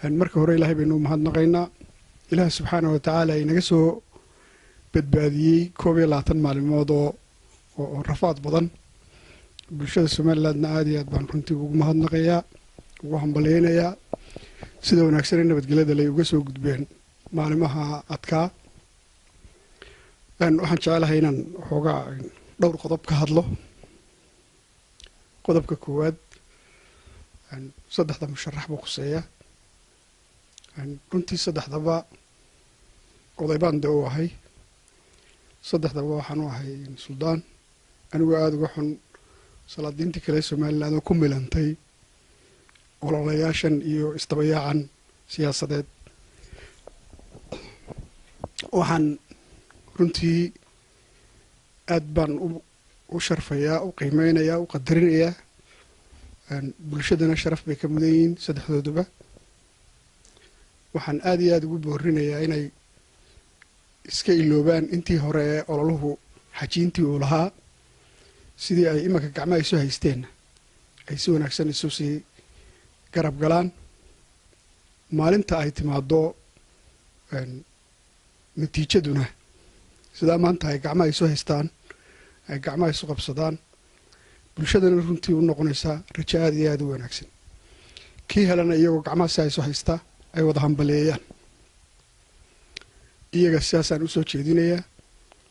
marka hore ilaahay baynu mahadnaqaynaa ilaah subxaanahu wa tacaala inaga soo badbaadiyey 21 maalmood oo rafaad badan bulshada Soomaalilandna aad iyo aad baan runtii ugu mahadnaqayaa ugu hambaleynayaa sida wanaagsan ee nabadgelyada lay uga soo gudbeen maalimaha adkaa waxaan jecelahay inaan xoogaa dhowr qodob ka hadlo qodobka koowaad saddexda musharax buu quseeyaa runtii saddexdaba odaybaan dee u ahay saddexdaba waxaan u ahay suldaan anigoo aada uga xun salaadiintii kale Soomaaliland oo ku milantay ololayaashan iyo isdabayaacan siyaasadeed waxaan runtii aad baan u sharfayaa u qiimeynayaa u qadarinayaa bulshadana sharaf bay ka mudan yihiin saddexdooduba waxaan aad iyo aad ugu boorinayaa inay iska iloobaan intii hore ee ololuhu xajiintii uu lahaa sidii ay imanka gacmaha isu haysteen ay si wanaagsan isu sii garab galaan maalinta ay timaado natiijaduna sidaa maanta ay gacmaha isu haystaan ay gacmaha isu qabsadaan bulshadana runtii u noqonaysaa rajo aad iyo aad u wanaagsan kii helana iyagoo gacmaha si ay isu haystaa ay wada hambaleeyaan iyaga sidaasaan u soo jeedinayaa